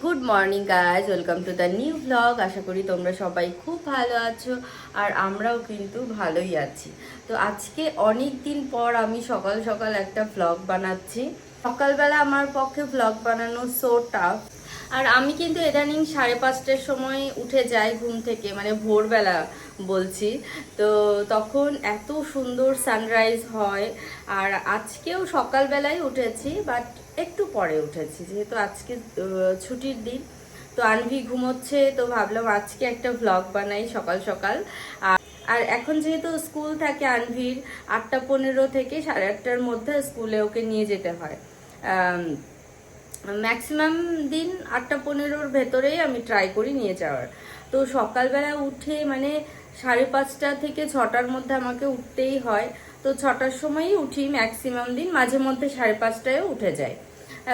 Good morning guys, welcome to the new blog. আশা করি তোমরা সবাই খুব ভালো আছো আর আমরাও কিন্তু ভালোই আছি। তো আজকে অনেক দিন পর আমি সকাল সকাল একটা ব্লগ বানাচ্ছি। সকালবেলা আমার পক্ষে ব্লগ বানানো সো টাফ। আর আমি কিন্তু ইদানিং 5:30টার সময় উঠে যাই ঘুম থেকে, মানে ভোরবেলা বলছি। তো তখন এত সুন্দর সানরাইজ হয়। আর আজকেও সকালবেলায় উঠেছি, বাট একটু পরে উঠেছি যেহেতু আজকে ছুটির দিন। তো আনভি ঘুমোচ্ছে, তো ভাবলাম আজকে একটা ভ্লগ বানাই সকাল সকাল। আর এখন যেহেতু স্কুল থাকে আনভির 8:15 থেকে 8:30টার মধ্যে স্কুলে ওকে নিয়ে যেতে হয়। ম্যাক্সিমাম দিন 8:15-র ভেতরেই আমি ট্রাই করি নিয়ে যাওয়ার। তো সকালবেলা উঠে মানে 5:30 থেকে 6টার মধ্যে আমাকে উঠতেই হয়। তো 6টার সময়ই উঠি ম্যাক্সিমাম দিন, মাঝে মধ্যে 5:30টায়ও উঠে যায়।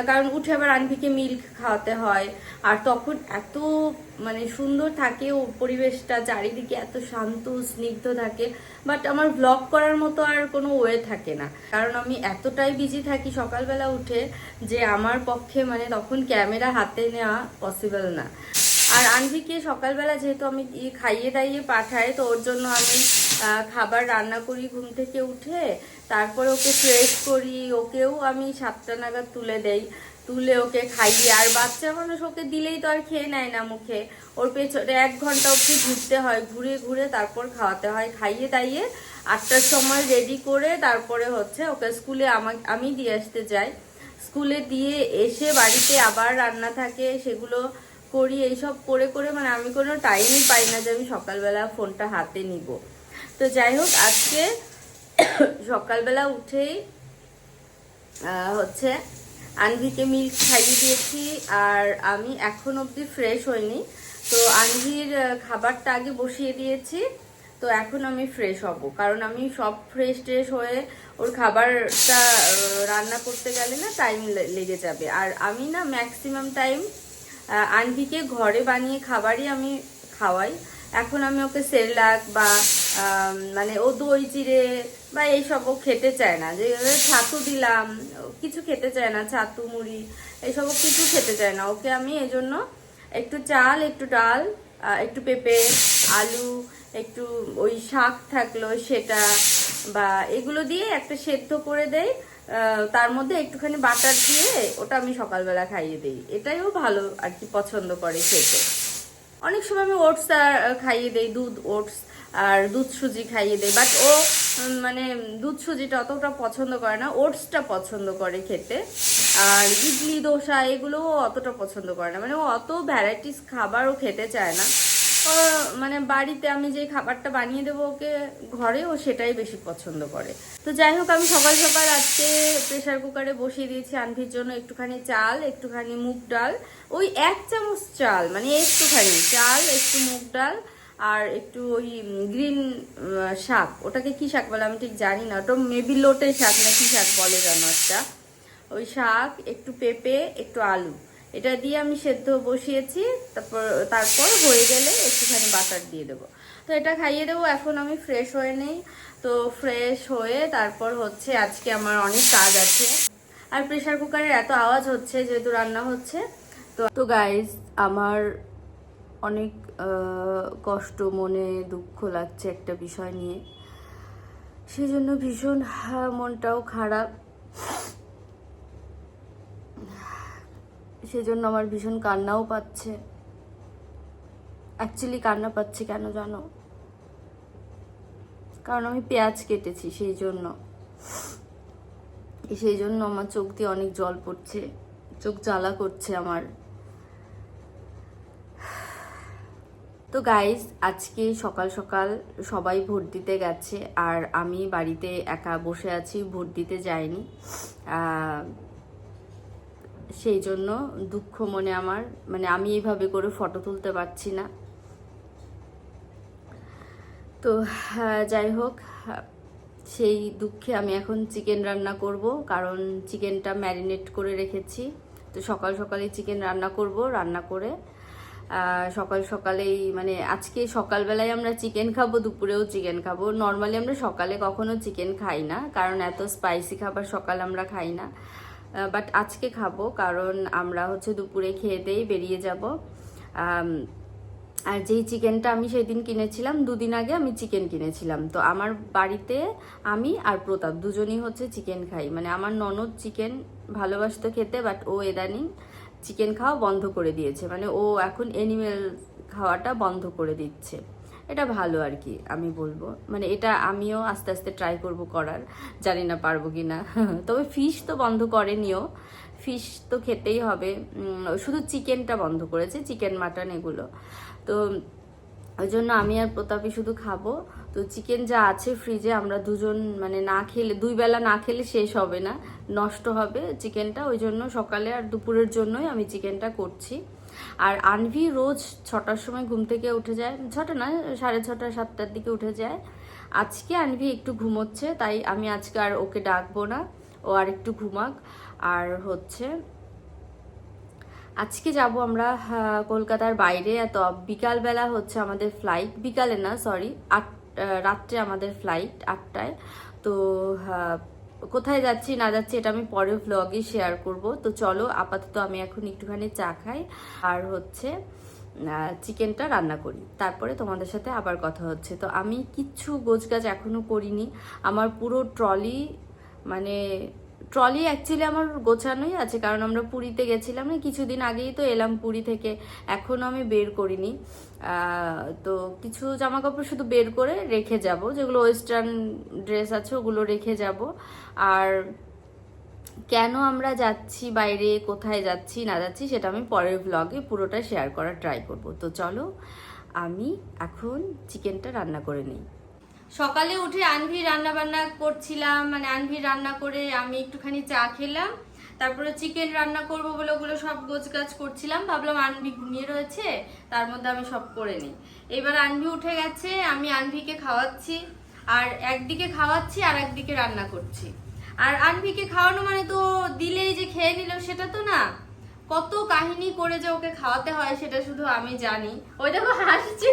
কারণ উঠে আবার আনভিকে মিল্ক খাওয়াতে হয়। আর তখন এত মানে সুন্দর থাকে ও পরিবেশটা, চারিদিকে এত শান্ত স্নিগ্ধ থাকে। বাট আমার ব্লগ করার মতো আর কোনো ওয়ে থাকে না, কারণ আমি এতটাই বিজি থাকি সকালবেলা উঠে যে আমার পক্ষে মানে তখন ক্যামেরা হাতে নেওয়া পসিবল না। আর আনভিকে সকালবেলা যেহেতু আমি খাইয়ে দাইয়ে পাঠাই, তো ওর জন্য আমি খাবার রান্না করি ঘুম থেকে উঠে। তারপরে ওকে ফ্রেশ করি, ওকেও আমি 7টা নাগাদ তুলে দেই। তুলে ওকে খাইয়ে, আর বাচ্চা মানুষ ওকে দিলেই তো আর খেয়ে নেয় না মুখে। ওর পেছনে 1 ঘন্টা ওকে ঘুরতে হয়, ঘুরে ঘুরে তারপর খাওয়াতে হয়। খাইয়ে দাইয়ে 8টার সময় রেডি করে তারপরে হচ্ছে ওকে স্কুলে আমি দিয়ে আসতে যাই। স্কুলে দিয়ে এসে বাড়িতে আবার রান্না থাকে, সেগুলো করি। এইসব করে করে মানে আমি কোনো টাইমই পাই না যে আমি সকালবেলা ফোনটা হাতে নিব। তো যাই হোক, আজকে সকালবেলা উঠেই হচ্ছে আনভিকে মিল্ক খাইয়ে দিয়েছি। আর আমি এখন অবধি ফ্রেশ হইনি। তো আনভির খাবারটা আগে বসিয়ে দিয়েছি। তো এখন আমি ফ্রেশ হব, কারণ আমি সব ফ্রেশ ট্রেশ হয়ে ওর খাবারটা রান্না করতে গেলে না টাইম লেগে যাবে। আর আমি না ম্যাক্সিমাম টাইম আনভিকে ঘরে বানিয়ে খাবারই আমি খাওয়াই। এখন আমি ওকে সেরেলাক বা মানে ও দই চিড়ে বা এইসব ও খেতে চায় না। যে ছাতু দিলাম, কিছু খেতে চায় না, ছাতু মুড়ি এইসব কিছু খেতে চায় না। ওকে আমি এই জন্য একটু চাল, একটু ডাল, একটু পেঁপে, আলু, একটু ওই শাক থাকলো সেটা, বা এগুলো দিয়ে একটা সেদ্ধ করে দেই। তার মধ্যে একটুখানি বাটার দিয়ে ওটা আমি সকালবেলা খাইয়ে দিই। এটাইও ভালো আর কি, পছন্দ করে খেতে। অনেক সময় আমি ওটস খাইয়ে দেই, দুধ ওটস আর দুধ সুজি খাইয়ে দেই। বাট ও মানে দুধ সুজিটা অতটা পছন্দ করে না, ওটসটা পছন্দ করে খেতে। আর ইডলি দোসা এগুলোও অতটা পছন্দ করে না, মানে ও অত ভ্যারাইটিস খাবারও খেতে চায় না। ও মানে বাড়িতে আমি যে খাবারটা বানিয়ে দেবো ওকে ঘরে, ও সেটাই বেশি পছন্দ করে। তো যাই হোক, আমি সকাল সকাল আজকে প্রেসার কুকারে বসিয়ে দিয়েছি আনভির জন্য একটুখানি চাল, একটুখানি মুগ ডাল। ওই 1 চামচ চাল, মানে একটুখানি চাল, একটু মুগ ডাল, আর একটু ওই গ্রিন শাক, ওটাকে কি শাক বলে আমি ঠিক জানি না, ওটা মেবি লোটে শাক না কি শাক বলে জানো একটা। ওই শাক, একটু পেঁপে, একটু আলু, এটা দিয়ে আমি সেদ্ধ বসিয়েছি। তারপর হয়ে গেলে একটুখানি বাটার দিয়ে দেবো। তো এটা খাইয়ে দেবো। এখন আমি ফ্রেশ হয়ে নেই। তো ফ্রেশ হয়ে তারপর হচ্ছে আজকে আমার অনেক কাজ আছে। আর প্রেসার কুকারের এত আওয়াজ হচ্ছে যেহেতু রান্না হচ্ছে। তো গাইজ, আমার অনেক কষ্ট, মনে দুঃখ লাগছে একটা বিষয় নিয়ে। সেজন্য ভীষণ মনটাও খারাপ। সেজন্য আমার ভীষণ কান্নাও পাচ্ছে। অ্যাকচুয়ালি কান্না পাচ্ছে কেন জানো? কারণ আমি পেঁয়াজ কেটেছি, সেই জন্য আমার চোখ দিয়ে অনেক জল পড়ছে, চোখ জ্বালা করছে আমার। তো গাইজ, আজকে সকাল সকাল সবাই ভোট দিতে গেছে আর আমি বাড়িতে একা বসে আছি, ভোট দিতে যাইনি। সেই জন্য দুঃখ মনে আমার, মানে আমি এইভাবে করে ফটো তুলতে পারছি না। তো যাই হোক, সেই দুঃখে আমি এখন চিকেন রান্না করব, কারণ চিকেনটা ম্যারিনেট করে রেখেছি। তো সকাল সকালেই চিকেন রান্না করব, রান্না করে সকাল সকালেই মানে আজকে সকালবেলায় আমরা চিকেন খাবো, দুপুরেও চিকেন খাবো। নর্মালি আমরা সকালে কখনো চিকেন খাই না, কারণ এত স্পাইসি খাবার সকালে আমরা খাই না। বাট আজকে খাবো, কারণ আমরা হচ্ছে দুপুরে খেয়ে দিয়ে বেরিয়ে যাব। আর যেই চিকেনটা আমি সেদিন কিনেছিলাম, 2 দিন আগে আমি চিকেন কিনেছিলাম। তো আমার বাড়িতে আমি আর প্রতাপ দুজনই হচ্ছে চিকেন খাই। মানে আমার ননদ চিকেন ভালোবাসতো খেতে, বাট ও ইদানিং চিকেন খাওয়া বন্ধ করে দিয়েছে। মানে ও এখন অ্যানিমেল খাওয়াটা বন্ধ করে দিচ্ছে। এটা ভালো আর কি, আমি বলবো। মানে এটা আমিও আস্তে আস্তে ট্রাই করব করার, জানি না পারবো কি না। তবে ফিশ তো বন্ধ করেনিও, ফিশ তো খেতেই হবে। শুধু চিকেনটা বন্ধ করেছে, চিকেন মাটন এগুলো। তো ওই জন্য আমি আর প্রতাপই শুধু খাবো। তো চিকেন যা আছে ফ্রিজে, আমরা দুজন মানে না খেলে, 2 বেলা না খেলে শেষ হবে না, নষ্ট হবে চিকেনটা। ওই জন্য সকালে আর দুপুরের জন্যই আমি চিকেনটা করছি। আর আনভি রোজ 6টার সময় ঘুম থেকে উঠে যায়, 6টা না 6:30 7টার দিকে উঠে যায়। আজকে আনভি একটু ঘুমোচ্ছে, তাই আমি আজকে আর ওকে ডাকবো না, ও আর একটু ঘুমাক। আর হচ্ছে আজকে যাব আমরা কলকাতার বাইরে। তো বিকালবেলা হচ্ছে আমাদের ফ্লাইট, বিকালে না সরি, রাত্রে আমাদের ফ্লাইট 8টায়। তো কোথায় যাচ্ছি না যাচ্ছি এটা আমি পরের ভ্লগে শেয়ার করব। তো চলো আপাতত আমি এখন একটুখানি চা খাই আর হচ্ছে চিকেনটা রান্না করি, তারপরে তোমাদের সাথে আবার কথা হচ্ছে। তো আমি কিচ্ছু গোছগাছ এখনো করিনি, আমার পুরো মানে ট্রলি অ্যাকচুয়ালি আমার গোছানোই আছে, কারণ আমরা পুরীতে গেছিলাম না কিছুদিন আগেই, তো এলাম পুরী থেকে, এখনো আমি বের করিনি। তো কিছু জামা কাপড় শুধু বের করে রেখে যাব, যেগুলো ওয়েস্টার্ন ড্রেস আছে ওগুলো রেখে যাব। আর কেন আমরা যাচ্ছি বাইরে, কোথায় যাচ্ছি না যাচ্ছি সেটা আমি পরের ভ্লগে পুরোটা শেয়ার করার ট্রাই করব। তো চলো আমি এখন চিকেনটা রান্না করে নিই। সকালে উঠে আনভি রান্না বান্না করছিলাম, মানে আনভি রান্না করে আমি একটুখানি চা খেলাম, তারপরে চিকেন রান্না করব বলে ওগুলো সব গোছগাছ করছিলাম। ভাবলাম আনভি ঘুমিয়ে রয়েছে, তার মধ্যে আমি সব করে নিই। এবার আনভি উঠে গেছে, আমি আনভিকে খাওয়াচ্ছি, আর একদিকে খাওয়াচ্ছি আর একদিকে রান্না করছি। আর আনভিকে খাওয়ানো মানে তো দিলেই যে খেয়ে নিল সেটা তো না, কত কাহিনী করে যে ওকে খাওয়াতে হয় সেটা শুধু আমি জানি। ওই দেখো হাসছে,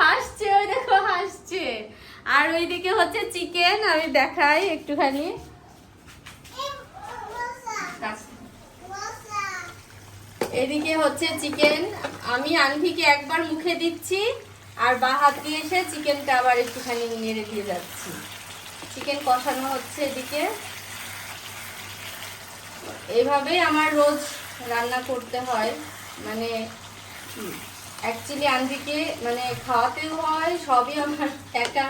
হাসছে, ওই দেখো হাসছে। আর ওইদিকে হচ্ছে চিকেন, আমি দেখাই একটুখানি। এদিকে হচ্ছে চিকেন, আমি আনভিকে একবার মুখে দিচ্ছি আর বা হাত দিয়ে এসে চিকেনটা আবার একটুখানি নেড়ে দিয়ে যাচ্ছি। চিকেন কষানো হচ্ছে এদিকে। এইভাবেই আমার রোজ রান্না করতে হয়, মানে অ্যাকচুয়ালি আনভিকে মানে খাওয়াতেও হয়, সবই আমার একা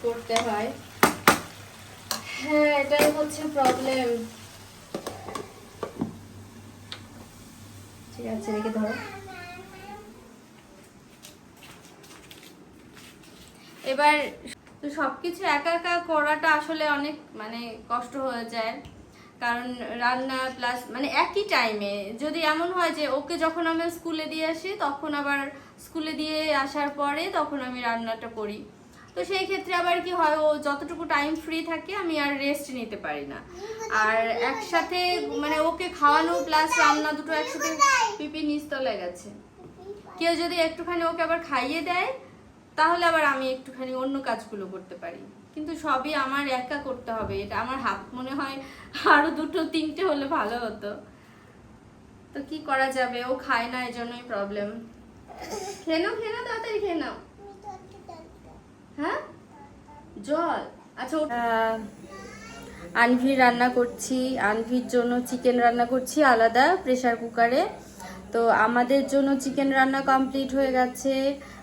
করতে হয়। হ্যাঁ, এটাই হচ্ছে প্রবলেম। ঠিক আছে, রেখে ধরো। এবার সবকিছু একা একা করাটা আসলে অনেক মানে কষ্ট হয়ে যায়, কারণ রান্না প্লাস মানে একই টাইমে যদি এমন হয় যে ওকে যখন আমি স্কুলে দিয়ে আসি, তখন আবার স্কুলে দিয়ে আসার পরে তখন আমি রান্নাটা করি। তো সেই ক্ষেত্রে আবার কি হয়, ও যতটুকু টাইম ফ্রি থাকে আমি আর রেস্ট নিতে পারি না। আর একসাথে মানে ওকে খাওয়ানো প্লাস রান্না দুটো একসাথে, পিপি নিচতলায় গেছে, কেউ যদি একটুখানি ওকে আবার খাইয়ে দেয় তাহলে আবার আমি একটুখানি অন্য কাজগুলো করতে পারি, কিন্তু সবই আমার একা করতে হবে। এটা আমার হাত মনে হয় আরো 2-3টে হলে ভালো হতো, তো কি করা যাবে, ও খায় না, এজন্যই প্রবলেম। খেয়ে নাও তাড়াতাড়ি খেয়ে নাও। হ্যাঁ, জল। আচ্ছা, আনভি রান্না করছি, আনভির জন্য চিকেন রান্না করছি আলাদা প্রেসার কুকারে। তো আমাদের জন্য চিকেন রান্না কমপ্লিট হয়ে গেছে।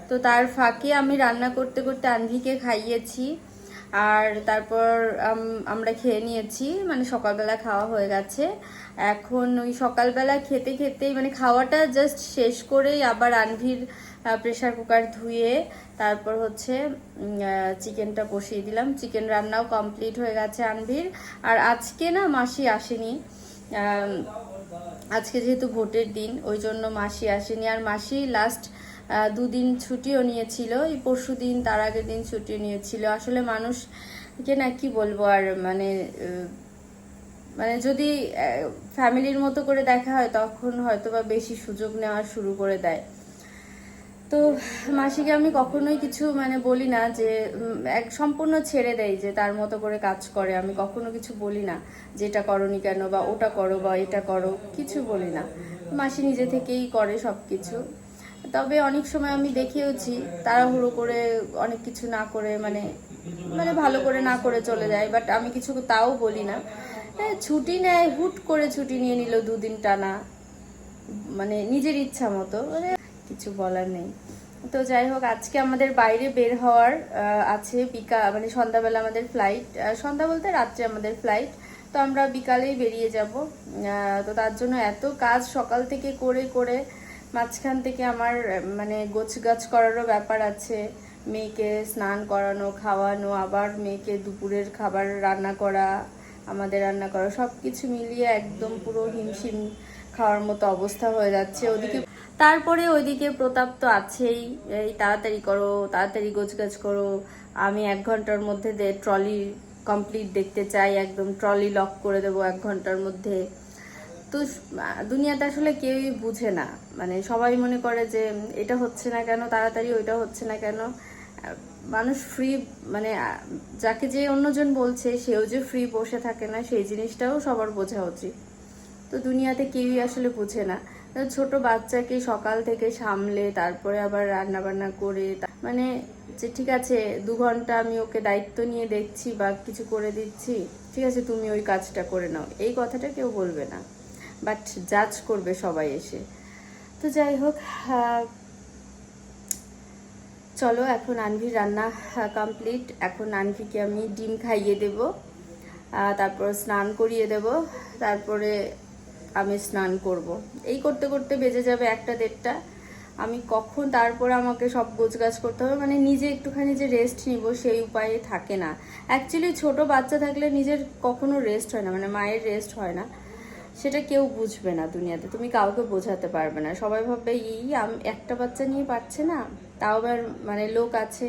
তো তার ফাঁকে আমি রান্না করতে করতে আনভিকে খাইয়েছি, আর তারপর আমরা খেয়ে নিয়েছি, মানে সকালবেলা খাওয়া হয়ে গেছে। এখন ওই সকালবেলা খেতে খেতেই মানে খাওয়াটা জাস্ট শেষ করেই আবার আনভির প্রেসার কুকার ধুয়ে তারপর হচ্ছে চিকেনটা বসিয়ে দিলাম। চিকেন রান্নাও কমপ্লিট হয়ে গেছে আনভির। আর আজকে না মাসি আসেনি, আজকে যেহেতু ভোটের দিন ওই জন্য মাসি আসেনি। আর মাসি লাস্ট 2 দিন ছুটিও নিয়েছিল, এই পরশু দিন তার আগের দিন ছুটিও নিয়েছিল। আসলে মানুষকে না কি বলবো আর, মানে যদি ফ্যামিলির মতো করে দেখা হয় তখন হয়তো বা বেশি সুযোগ নেওয়া শুরু করে দেয়। তো মাসিকে আমি কখনোই কিছু মানে বলি না যে এক সম্পূর্ণ ছেড়ে দেয় যে তার মতো করে কাজ করে। আমি কখনো কিছু বলি না যে এটা করনি কেন বা ওটা করো বা এটা করো, কিছু বলি না। মাসি নিজে থেকেই করে সব কিছু। তবে অনেক সময় আমি দেখেওছি তাড়াহুড়ো করে অনেক কিছু না করে মানে মানে ভালো করে না করে চলে যায়, বাট আমি কিছু তাও বলি না। ছুটি নেয়, হুট করে ছুটি নিয়ে নিল 2 দিন টানা, মানে নিজের ইচ্ছা মতো, মানে কিছু বলার নেই। তো যাই হোক, আজকে আমাদের বাইরে বের হওয়ার আছে, মানে সন্ধ্যাবেলা আমাদের ফ্লাইট, সন্ধ্যা বলতে রাত্রে আমাদের ফ্লাইট। তো আমরা বিকালেই বেরিয়ে যাব। তো তার জন্য এত কাজ সকাল থেকে করে করে মাঝখান থেকে আমার মানে গোছগাছ করারও ব্যাপার আছে। মেয়েকে স্নান করানো, খাওয়ানো, আবার মেয়েকে দুপুরের খাবার রান্না করা, আমাদের রান্না করা, সব কিছু মিলিয়ে একদম পুরো হিমশিম খাওয়ার মতো অবস্থা হয়ে যাচ্ছে ওদিকে। তারপরে ওইদিকে প্রতাপ তো আছেই, এই তাড়াতাড়ি করো, তাড়াতাড়ি গোছগাছ করো। আমি 1 ঘন্টার মধ্যে ট্রলি কমপ্লিট দেখতে চাই, একদম ট্রলি লক করে দেবো 1 ঘন্টার মধ্যে। তো দুনিয়াতে আসলে কেউই বুঝে না, মানে সবাই মনে করে যে এটা হচ্ছে না কেন তাড়াতাড়ি, ওইটা হচ্ছে না কেন। মানুষ ফ্রি, মানে যাকে যে অন্যজন বলছে সেও যে ফ্রি বসে থাকে না, সেই জিনিসটাও সবার বোঝা উচিত। তো দুনিয়াতে কেউই আসলে বুঝে না। ছোট বাচ্চাকে সকাল থেকে সামলে তারপরে আবার রান্না বান্না করে, মানে যে ঠিক আছে 2 ঘন্টা আমি ওকে দায়িত্ব নিয়ে দেখছি বা কিছু করে দিচ্ছি, ঠিক আছে তুমি ওই কাজটা করে নাও, এই কথাটা কেউ বলবে না, বাট জাজ করবে সবাই এসে। তো যাই হোক, চলো এখন আনভির রান্না কমপ্লিট। এখন আনভিকে আমি ডিম খাইয়ে দেব, তারপর স্নান করিয়ে দেব, তারপরে আমি স্নান করব। এই করতে করতে বেজে যাবে 1টা-1.5টা। আমি কখন তারপরে আমাকে সব গোছগাছ করতে হবে, মানে নিজে একটুখানি যে রেস্ট নিব সেই উপায়ে থাকে না। অ্যাকচুয়ালি ছোট বাচ্চা থাকলে নিজের কখনো রেস্ট হয় না, মানে মায়ের রেস্ট হয় না। সেটা কেউ বুঝবে না দুনিয়াতে, তুমি কাউকে বোঝাতে পারবে না। সবাই ভাববে আমি একটা বাচ্চা নিয়ে পারছে না, তাও আবার মানে লোক আছে,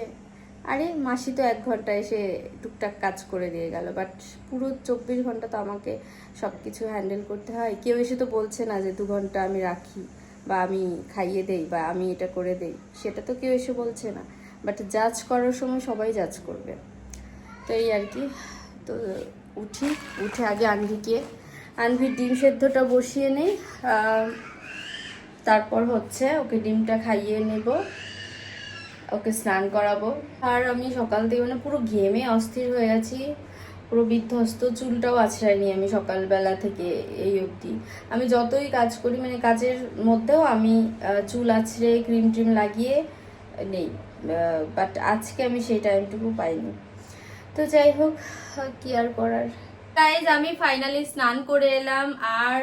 আরে মাসি তো 1 ঘন্টা এসে টুকটাক কাজ করে দিয়ে গেল। বাট পুরো 24 ঘন্টা তো আমাকে সব কিছু হ্যান্ডেল করতে হয়। কেউ এসে তো বলছে না যে 2 ঘন্টা আমি রাখি বা আমি খাইয়ে দেই বা আমি এটা করে দেই, সেটা তো কেউ এসে বলছে না। বাট জাজ করার সময় সবাই জাজ করবে। তো এই আর কি। তো উঠে আগে আনভির ডিম সেদ্ধটা বসিয়ে নেই, তারপর হচ্ছে ওকে ডিমটা খাইয়ে নেব, ওকে স্নান করাবো। আর আমি সকাল থেকে মানে পুরো ঘেমে অস্থির হয়ে গেছি, পুরো বিধ্বস্ত। চুলটাও আছড়াইনি আমি সকালবেলা থেকে এই অবধি। আমি যতই কাজ করি, মানে কাজের মধ্যেও আমি চুল আছড়ে ক্রিম ট্রিম লাগিয়ে নেই, বাট আজকে আমি সেই টাইমটুকু পাইনি। তো যাই হোক, কি আর করার। গাইজ, আমি ফাইনালি স্নান করে এলাম। আর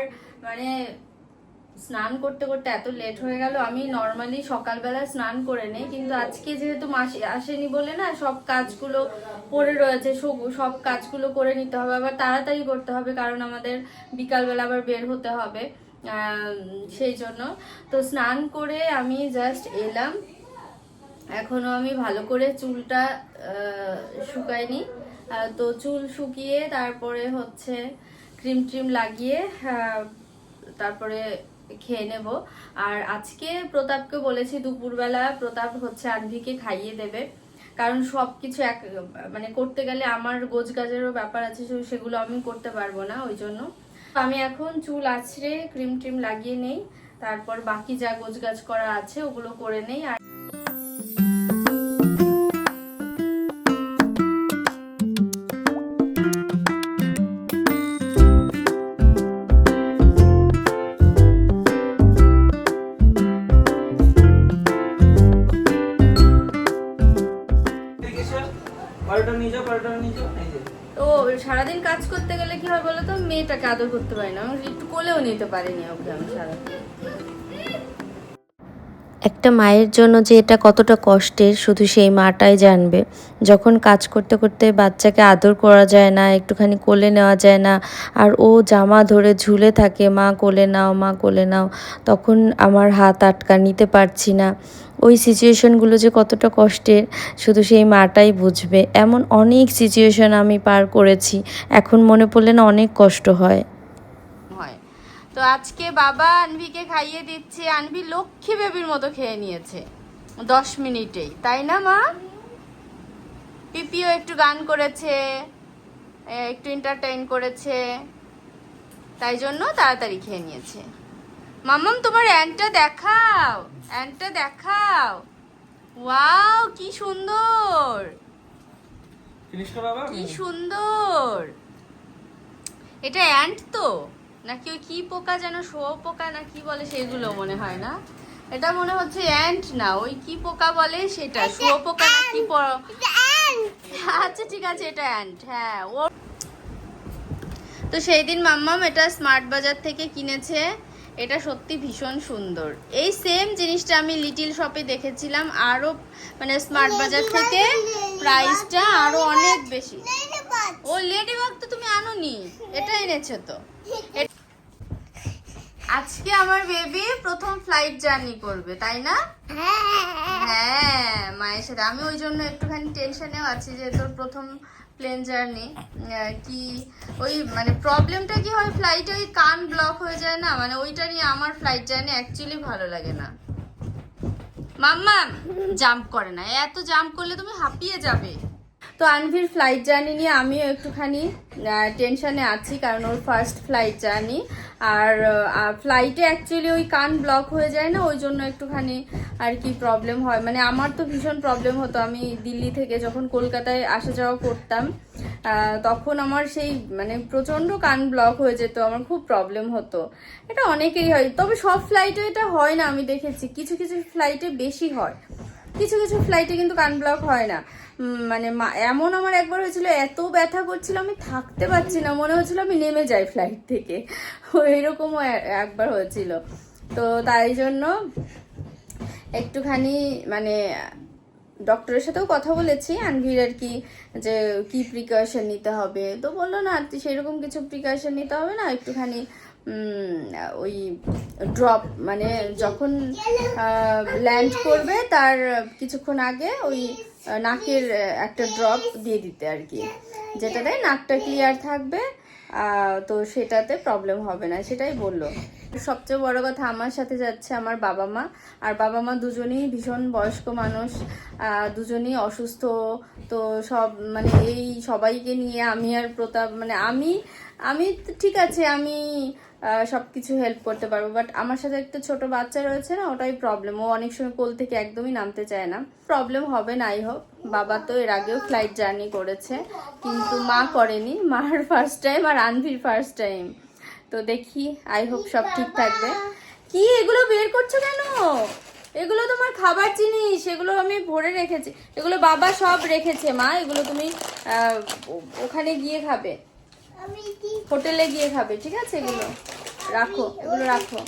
মানে স্নান করতে করতে এত লেট হয়ে গেল। আমি নর্মালি সকালবেলা স্নান করে নেই, কিন্তু আজকে যেহেতু মাসি আসেনি বলে না, সব কাজগুলো পড়ে রয়েছে, সব কাজগুলো করে নিতে হবে, আবার তাড়াতাড়ি করতে হবে, কারণ আমাদের বিকালবেলা আবার বের হতে হবে, সেই জন্য। তো স্নান করে আমি জাস্ট এলাম, এখনো আমি ভালো করে চুলটা শুকাইনি। তো চুল শুকিয়ে তারপরে হচ্ছে ক্রিম ট্রিম লাগিয়ে তারপরে খেয়ে নেব। আর আজকে প্রতাপকে বলেছি দুপুরবেলা প্রতাপ হচ্ছে আনভিকে খাইয়ে দেবে, কারণ সবকিছু মানে করতে গেলে আমার গোছগাছেরও ব্যাপার আছে, সেগুলো আমি করতে পারবো না, ওই জন্য আমি এখন চুল আছড়ে ক্রিম ট্রিম লাগিয়ে নেই, তারপর বাকি যা গোছগাছ করা আছে ওগুলো করে নেই। আর তো সারাদিন কাজ করতে গেলে কি হয় বলো তো, মেয়েটাকে আদর করতে পারি না, একটু কোলেও নিতে পারিনি ওকে আমি সারাদিন। একটা মায়ের জন্য যে এটা কতটা কষ্টের শুধু সেই মাটাই জানবে। যখন কাজ করতে করতে বাচ্চাকে আদর করা যায় না, একটুখানি কোলে নেওয়া যায় না, আর ও জামা ধরে ঝুলে থাকে, মা কোলে নাও মা কোলে নাও, তখন আমার হাত আটকা নিতে পারছি না। ওই সিচুয়েশনগুলো যে কতটা কষ্টের শুধু সেই মাটাই বুঝবে। এমন অনেক সিচুয়েশন আমি পার করেছি, এখন মনে পড়লে না অনেক কষ্ট হয়। তো আজকে বাবা আনভিকে খাইয়ে দিচ্ছে, আনভি লক্ষ্মী বেবির মতো খেয়ে নিয়েছে। 10 মিনিটেই, তাই না মা? পিপিও একটু গান করেছে, একটু এন্টারটেইন করেছে, তাই জন্য তাড়াতাড়ি খেয়ে নিয়েছে। মাম্মাম তোমার অ্যান্টটা দেখাও, অ্যান্টটা দেখাও। ওয়াও কি সুন্দর, কি সুন্দর। এটা অ্যান্ট তো নাকি ওই কি পোকা যেন, শুঁয়োপোকা না কি বলে সেগুলো মনে হয় না, এটা মনে হচ্ছে অ্যান্ট না, ওই কি পোকা বলে সেটা, শুঁয়োপোকা না কি আচ্ছা ঠিক আছে এটা অ্যান্ট। হ্যাঁ ও তো সেই দিন মাম্মাম এটা স্মার্ট বাজার থেকে কিনেছে, এটা সত্যি ভীষণ সুন্দর। এই সেম জিনিসটা আমি লিটিল শপে দেখেছিলাম, আরো মানে স্মার্ট বাজার থেকে প্রাইসটা আরো অনেক বেশি। ও লেডিবাগ তো তুমি আনোনি, এটা এনেছো তো। আজকে আমার বেবি প্রথম ফ্লাইট জার্নি করবে, তাই না? হ্যাঁ মায়ের সাথে। আমি ওই জন্য একটুখানি টেনশনেও আছি যে তোর প্রথম প্লেন জার্নি, কি ওই মানে প্রবলেমটা কি হয় ফ্লাইটে, ওই কান ব্লক হয়ে যায় না, মানে ওইটা নিয়ে আমার ফ্লাইট জার্নি অ্যাকচুয়ালি ভালো লাগে না। মাম্মা জাম্প করে না, এত জাম্প করলে তুমি হাঁপিয়ে যাবে। তো আনভির ফ্লাইট জার্নি নিয়ে আমিও একটুখানি টেনশনে আছি, কারণ ওর ফার্স্ট ফ্লাইট জার্নি। আর ফ্লাইটে অ্যাকচুয়ালি ওই কান ব্লক হয়ে যায় না, ওই জন্য একটুখানি আর কি প্রবলেম হয়। মানে আমার তো ভীষণ প্রবলেম হতো, আমি দিল্লি থেকে যখন কলকাতায় আসা যাওয়া করতাম তখন আমার সেই মানে প্রচণ্ড কান ব্লক হয়ে যেত, আমার খুব প্রবলেম হতো। এটা অনেকেরই হয়, তবে সব ফ্লাইটে এটা হয় না, আমি দেখেছি কিছু কিছু ফ্লাইটে বেশি হয়, কিছু কিছু ফ্লাইটে কিন্তু কান ব্লক হয় না। মানে এমন আমার একবার হয়েছিল, এত ব্যথা করছিল আমি থাকতে পারছি না, মনে হচ্ছিল আমি নেমে যাই ফ্লাইট থেকে, এরকমও একবার হয়েছিল। তো তাই জন্য একটুখানি মানে ডক্টরের সাথেও কথা বলেছি আনভির আর কি, যে কি প্রিকশন নিতে হবে। তো বললো না সেরকম কিছু প্রিকশন নিতে হবে না, একটুখানি ওই ড্রপ মানে যখন ল্যান্ড করবে তার কিছুক্ষণ আগে ওই নাকের একটা ড্রপ দিয়ে দিতে আর কি, যেটাতে নাকটা ক্লিয়ার থাকবে, তো সেটাতে প্রবলেম হবে না, সেটাই বললো। সবচেয়ে বড় কথা আমার সাথে যাচ্ছে আমার বাবা মা, আর বাবা মা দুজনেই ভীষণ বয়স্ক মানুষ, দুজনেই অসুস্থ। তো সব মানে এই সবাইকে নিয়ে আমি আর প্রতাপ মানে আমি ঠিক আছে, আমি সব কিছু হেল্প করতে পারবো, বাট আমার সাথে একটা ছোট বাচ্চা রয়েছে না, ওটাই প্রবলেম। ও অনেক সময় কোল থেকে একদমই নামতে চায় না। প্রবলেম হবে না আই হোপ। বাবা তো এর আগেও ফ্লাইট জার্নি করেছে, কিন্তু মা করেনি, মার ফার্স্ট টাইম আর আনভির ফার্স্ট টাইম। তো দেখি আই হোপ সব ঠিক থাকবে। কি এগুলো বের করছো কেন? এগুলো তোমার খাবার জিনিস, এগুলো আমি ভরে রেখেছি, এগুলো বাবা সব রেখেছে মা, এগুলো তুমি ওখানে গিয়ে খাবে, হোটেলে গিয়ে খাবে, ঠিক আছে? এগুলো রাখো, এগুলো রাখো।